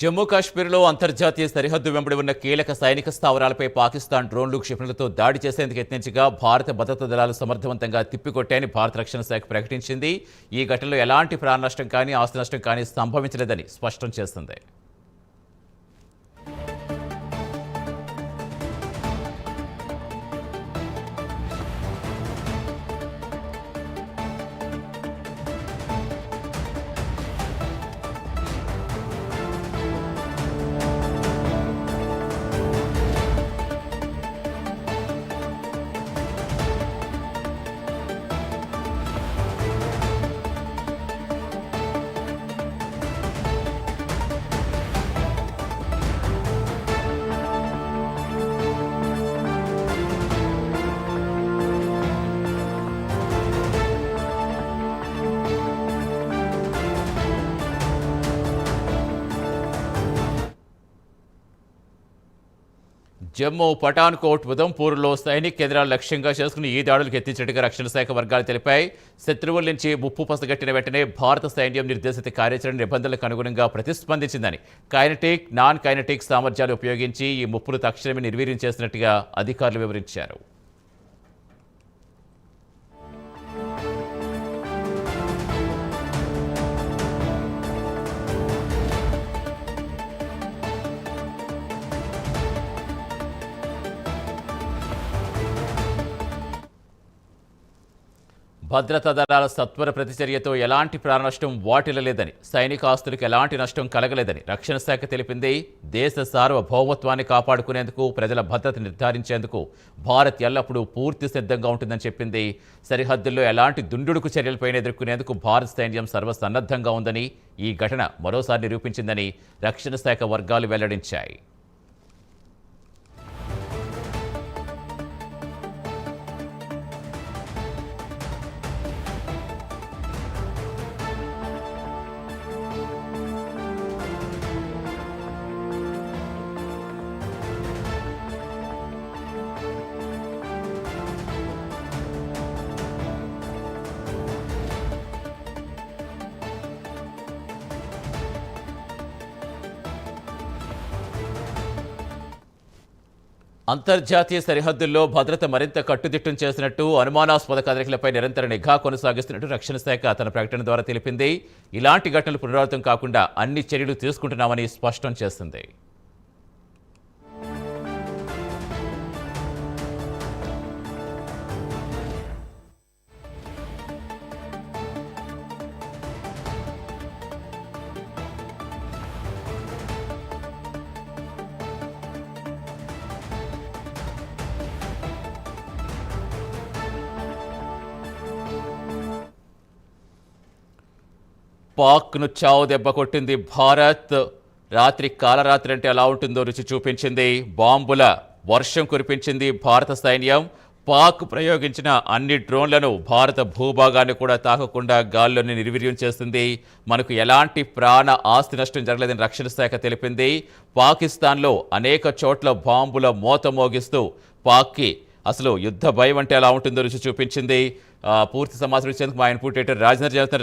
జమ్మూ కాశ్మీర్లో అంతర్జాతీయ సరిహద్దు వెంబడి ఉన్న కీలక సైనిక స్థావరాలపై పాకిస్తాన్ డ్రోన్లు క్షిపణులతో దాడి చేసేందుకు యత్నించగా భారత భద్రతా దళాలు సమర్థవంతంగా తిప్పికొట్టాయని భారత రక్షణ శాఖ ప్రకటించింది. ఈ ఘటనలో ఎలాంటి ప్రాణ నష్టం కానీ ఆస్తి నష్టం కానీ సంభవించలేదని స్పష్టం చేసింది. జమ్మూ పఠాన్కోట్ ఉదంపూర్లో సైనిక కేంద్రాలు లక్ష్యంగా చేసుకుని ఈ దాడులకు ఎత్తించినట్టుగా రక్షణ శాఖ వర్గాలు తెలిపాయి. శత్రువుల నుంచి ముప్పు పసగట్టిన వెంటనే భారత సైన్యం నిర్దేశిత కార్యాచరణ నిబంధనలకు అనుగుణంగా ప్రతిస్పందించిందని, కైనటిక్, నాన్ కైనటిక్ సామర్థ్యాలు ఉపయోగించి ఈ ముప్పును తక్షణమే నిర్వీర్యం చేసినట్టుగా అధికారులు వివరించారు. భద్రతా దళాల సత్వర ప్రతిచర్యతో ఎలాంటి ప్రాణనష్టం వాటిల్లలేదని, సైనిక ఆస్తులకు ఎలాంటి నష్టం కలగలేదని రక్షణ శాఖ తెలిపింది. దేశ సార్వభౌమత్వాన్ని కాపాడుకునేందుకు, ప్రజల భద్రత నిర్ధారించేందుకు భారత్ ఎల్లప్పుడూ పూర్తి సిద్ధంగా ఉంటుందని చెప్పింది. సరిహద్దుల్లో ఎలాంటి దుందుడుకు చర్యలపైన ఎదుర్కొనేందుకు భారత సైన్యం సర్వసన్నద్ధంగా ఉందని ఈ ఘటన మరోసారి నిరూపించిందని రక్షణ శాఖ వర్గాలు వెల్లడించాయి. అంతర్జాతీయ సరిహద్దుల్లో భద్రత మరింత కట్టుదిట్టం చేసినట్టు, అనుమానాస్పద కదలికలపై నిరంతర నిఘా కొనసాగిస్తున్నట్టు రక్షణ శాఖ తన ప్రకటన ద్వారా తెలిపింది. ఇలాంటి ఘటనలు పునరావృతం కాకుండా అన్ని చర్యలు తీసుకుంటున్నామని స్పష్టం చేసింది. పాక్ను చావు దెబ్బ కొట్టింది భారత్. రాత్రి కాలరాత్రి అంటే ఎలా ఉంటుందో రుచి చూపించింది. బాంబుల వర్షం కురిపించింది భారత సైన్యం. పాక్ ప్రయోగించిన అన్ని డ్రోన్లను భారత భూభాగాన్ని కూడా తాకకుండా గాల్లోనే నిర్వీర్యం చేస్తుంది. మనకు ఎలాంటి ప్రాణ ఆస్తి నష్టం జరగలేదని రక్షణ శాఖ తెలిపింది. పాకిస్తాన్లో అనేక చోట్ల బాంబుల మోత మోగిస్తూ పాక్కి అసలు యుద్ధ భయం అంటే ఎలా ఉంటుందో రుచి చూపించింది. పూర్తి సమాచారం ఇచ్చేందుకు మా ఇన్పుట్ ఎడిటర్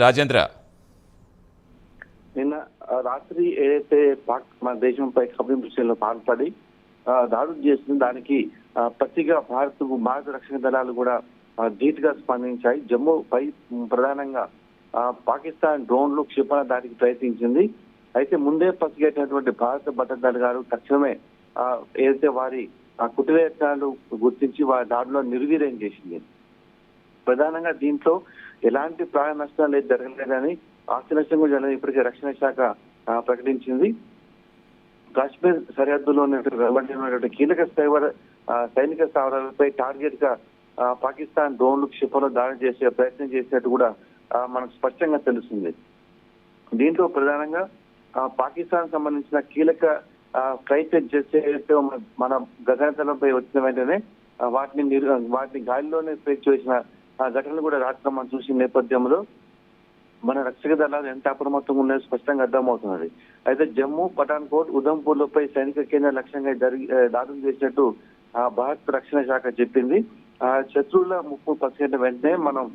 రాజేంద్ర. నిన్న రాత్రి ఏదైతే పాక్ మన దేశంపై కబ్లింపులో పాల్పడి దాడులు చేసింది, దానికి ప్రతిగా భారత రక్షణ దళాలు కూడా ధీటుగా స్పందించాయి. జమ్మూపై ప్రధానంగా పాకిస్తాన్ డ్రోన్లు క్షిపణ దాడికి ప్రయత్నించింది. అయితే ముందే పసిగట్టినటువంటి భారత భద్రతా దళాలు తక్షణమే ఏదైతే వారి కుటిలయత్నాలు గుర్తించి వారి దాడిలో నిర్వీర్యం చేసింది. ప్రధానంగా దీంట్లో ఎలాంటి ప్రాణ నష్టం లేదు, జరగలేదని, ఆస్తి నష్టం కూడా జరగలేదు ఇప్పటికే రక్షణ శాఖ ప్రకటించింది. కాశ్మీర్ సరిహద్దులో ఉన్నటువంటి కీలక సైనిక స్థావరాలపై టార్గెట్ గా పాకిస్తాన్ డ్రోన్లు క్షిపణులు దాడి చేసే ప్రయత్నం చేసినట్టు కూడా మనకు స్పష్టంగా తెలుస్తుంది. దీంట్లో ప్రధానంగా పాకిస్తాన్ సంబంధించిన కీలక ఫ్లైట్ చేసే మన గగనతలంపై వచ్చిన వెంటనే వాటిని గాలిలోనే స్ప్రెడ్ చేసిన ఘటనలు కూడా రాత్రి మనం చూసిన నేపథ్యంలో మన రక్షక దళాలు ఎంత అప్రమత్తంగా ఉన్నాయో స్పష్టంగా అర్థమవుతున్నది. అయితే జమ్మూ, పఠాన్కోట్, ఉదంపూర్లపై సైనిక కేంద్ర లక్ష్యంగా దాడులు చేసినట్టు భారత రక్షణ శాఖ చెప్పింది. శత్రువుల ముప్పు పసిగట్టిన వెంటనే మనం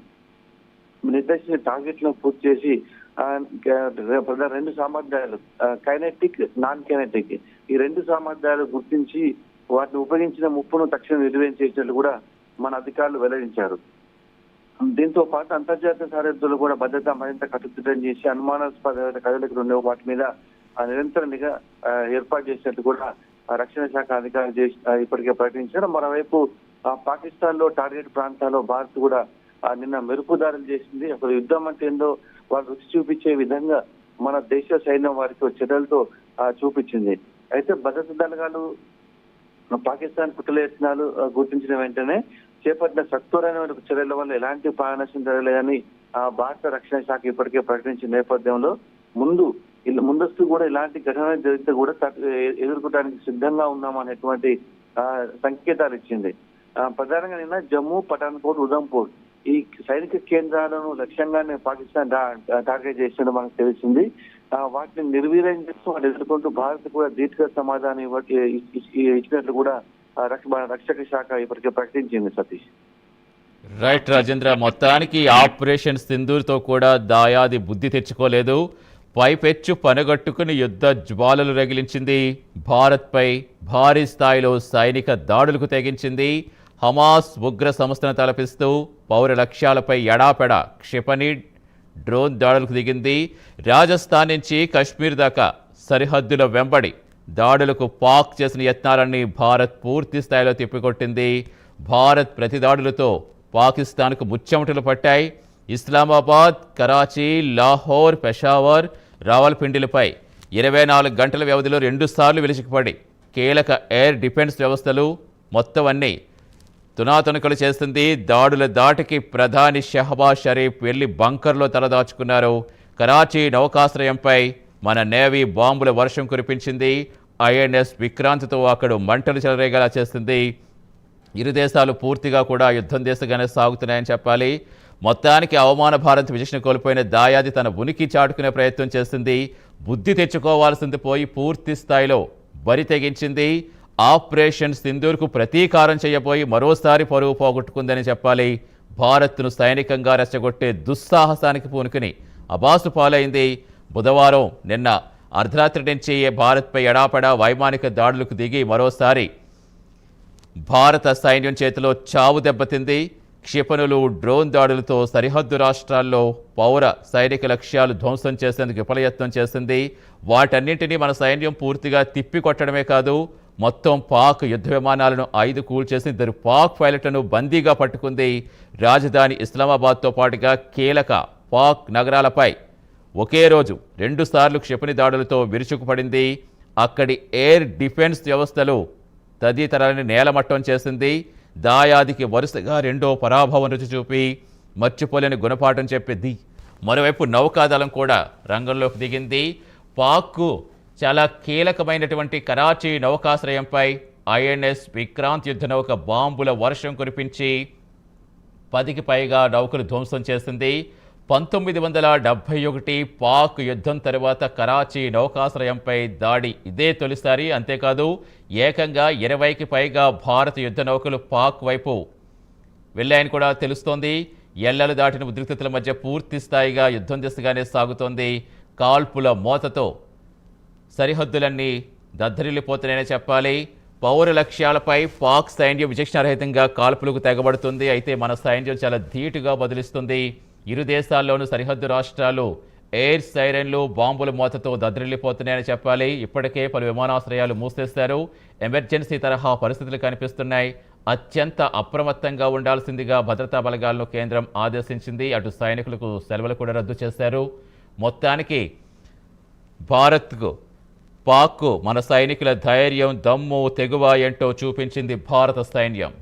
నిర్దేశించిన టార్గెట్లను పూర్తి చేసి రెండు సామర్థ్యాలు కైనెటిక్, నాన్ కైనెటిక్, ఈ రెండు సామర్థ్యాలు గుర్తించి వాటిని ఉపయోగించిన ముప్పును తక్షణం నిర్వహించేసినట్లు కూడా మన అధికారులు వెల్లడించారు. దీంతో పాటు అంతర్జాతీయ సరిహద్దులు కూడా భద్రత మరింత కట్టుదిట్టం చేసి అనుమానాస్పద కదలికలు ఉండే వాటి మీద నిరంతర నిఘా ఏర్పాటు చేసినట్టు కూడా రక్షణ శాఖ అధికారులు ఇప్పటికే ప్రకటించారు. మరోవైపు పాకిస్తాన్ లో టార్గెట్ ప్రాంతాల్లో భారత్ కూడా నిన్న మెరుపుదారులు చేసింది. అసలు యుద్ధం అంటే ఏందో వాళ్ళు రుచి చూపించే విధంగా మన దేశ సైన్యం వారికి చర్యలతో చూపించింది. అయితే భద్రతా దళాలు పాకిస్తాన్ కుట్రయత్నాలు గుర్తించిన వెంటనే చేపట్టిన సత్వరమైన చర్యల వల్ల ఎలాంటి ప్రాణనష్టం జరగలేదని భారత రక్షణ శాఖ ఇప్పటికే ప్రకటించిన నేపథ్యంలో ముందస్తు కూడా ఇలాంటి ఘటన జరిగితే కూడా ఎదుర్కోవడానికి సిద్ధంగా ఉన్నామనేటువంటి సంకేతాలు ఇచ్చింది. ప్రధానంగా నిన్న జమ్మూ, పఠాన్కోట్, ఉధంపూర్ ఈ సైనిక కేంద్రాలను లక్ష్యంగానే పాకిస్తాన్ టార్గెట్ చేసినట్టు మనకు తెలిసింది. వాటిని నిర్వీర్యం చేస్తూ వాటిని ఎదుర్కొంటూ భారత్ కూడా దీర్ఘ సమాధానం ఇచ్చినట్లు కూడా రక్షక శాఖ ఇప్పటికే ప్రకటించింది. సతీష్. రైట్ రాజేంద్ర, మొత్తానికి ఆపరేషన్ సింధూర్తో కూడా దాయాది బుద్ధి తెచ్చుకోలేదు. పైపెచ్చు పనగట్టుకుని యుద్ధ జ్వాలలు రగిలించింది. భారత్పై భారీ స్థాయిలో సైనిక దాడులకు తెగించింది. హమాస్ ఉగ్ర సంస్థను తలపిస్తూ పౌర లక్ష్యాలపై ఎడాపెడా క్షిపణి, డ్రోన్ దాడులకు దిగింది. రాజస్థాన్ నుంచి కశ్మీర్ దాకా సరిహద్దుల వెంబడి దాడులకు పాక్ చేసిన యత్నాలన్నీ భారత్ పూర్తి స్థాయిలో తిప్పికొట్టింది. భారత్ ప్రతి దాడులతో పాకిస్తాన్కు ముచ్చెమటలు పట్టాయి. ఇస్లామాబాద్, కరాచీ, లాహోర్, పెషావర్, రావల్పిండిలపై 24 గంటల వ్యవధిలో 2 సార్లు విరుచుకుపడి కీలక ఎయిర్ డిఫెన్స్ వ్యవస్థలు మొత్తం అన్నీ తునాతునకలు చేస్తుంది. దాడుల దాటికి ప్రధాని షహబాజ్ షరీఫ్ వెళ్లి బంకర్లో తలదాచుకున్నారు. కరాచీ నౌకాశ్రయంపై మన నేవీ బాంబుల వర్షం కురిపించింది. ఐఎన్ఎస్ విక్రాంత్తో అక్కడ మంటలు చెలరేగేలా చేస్తుంది. ఇరు దేశాలు పూర్తిగా కూడా యుద్ధం దిశగానే సాగుతున్నాయని చెప్పాలి. మొత్తానికి అవమాన భారత్ విచక్షణ కోల్పోయిన దాయాది తన ఉనికి చాటుకునే ప్రయత్నం చేస్తుంది. బుద్ధి తెచ్చుకోవాల్సింది పోయి పూర్తి స్థాయిలో బరి తెగించింది. ఆపరేషన్ సింధూర్కు ప్రతీకారం చేయబోయి మరోసారి పరువు పోగొట్టుకుందని చెప్పాలి. భారత్ను సైనికంగా రెచ్చగొట్టే దుస్సాహసానికి పూనుకుని అబాసు పాలైంది. బుధవారం నిన్న అర్ధరాత్రి నుంచి భారత్పై ఎడాపెడా వైమానిక దాడులకు దిగి మరోసారి భారత సైన్యం చేతిలో చావు దెబ్బతింది. క్షిపణులు, డ్రోన్ దాడులతో సరిహద్దు రాష్ట్రాల్లో పౌర సైనిక లక్ష్యాలు ధ్వంసం చేసేందుకు విఫలయత్నం చేసింది. వాటన్నింటినీ మన సైన్యం పూర్తిగా తిప్పికొట్టడమే కాదు, మొత్తం పాక్ యుద్ధ విమానాలను 5 కూల్చేసి 2 పాక్ పైలట్లను బందీగా పట్టుకుంది. రాజధాని ఇస్లామాబాద్తో పాటుగా కీలక పాక్ నగరాలపై ఒకే రోజు 2 సార్లు క్షిపణి దాడులతో విరుచుకుపడింది. అక్కడి ఎయిర్ డిఫెన్స్ వ్యవస్థలు తదితరాలని నేలమట్టం చేసింది. దాయాదికి వరుసగా 2వ పరాభవం రుచి చూపి మర్చిపోలేని గుణపాఠం చెప్పింది. మరోవైపు నౌకాదళం కూడా రంగంలోకి దిగింది. పాక్కు చాలా కీలకమైనటువంటి కరాచీ నౌకాశ్రయంపై ఐఎన్ఎస్ విక్రాంత్ యుద్ధ నౌక బాంబుల వర్షం కురిపించి 10కి పైగా నౌకలు ధ్వంసం చేసింది. 1971 పాక్ యుద్ధం తర్వాత కరాచీ నౌకాశ్రయంపై దాడి ఇదే తొలిసారి. అంతేకాదు ఏకంగా 20కి పైగా భారత యుద్ధ నౌకలు పాక్ వైపు వెళ్ళాయని కూడా తెలుస్తోంది. ఎల్లలు దాటిన ఉద్రిక్తతల మధ్య పూర్తి స్థాయిగా యుద్ధం దిశగానే సాగుతోంది. కాల్పుల మోతతో సరిహద్దులన్నీ దద్దరిల్లిపోతున్నాయని చెప్పాలి. పౌర లక్ష్యాలపై పాక్ సైన్యం విచక్షణారహితంగా కాల్పులకు తెగబడుతుంది. అయితే మన సైన్యం చాలా ధీటుగా బదిలిస్తుంది. ఇరు దేశాల్లోనూ సరిహద్దు రాష్ట్రాలు ఎయిర్ సైరన్లు, బాంబుల మోతతో దద్దరిల్లిపోతున్నాయని చెప్పాలి. ఇప్పటికే పలు విమానాశ్రయాలు మూసేశారు. ఎమర్జెన్సీ తరహా పరిస్థితులు కనిపిస్తున్నాయి. అత్యంత అప్రమత్తంగా ఉండాల్సిందిగా భద్రతా బలగాలను కేంద్రం ఆదేశించింది. అటు సైనికులకు సెలవులు కూడా రద్దు చేశారు. మొత్తానికి భారత్కు, పాక్కు మన సైనికుల ధైర్యం, దమ్ము, తెగువ ఏంటో చూపించింది భారత సైన్యం.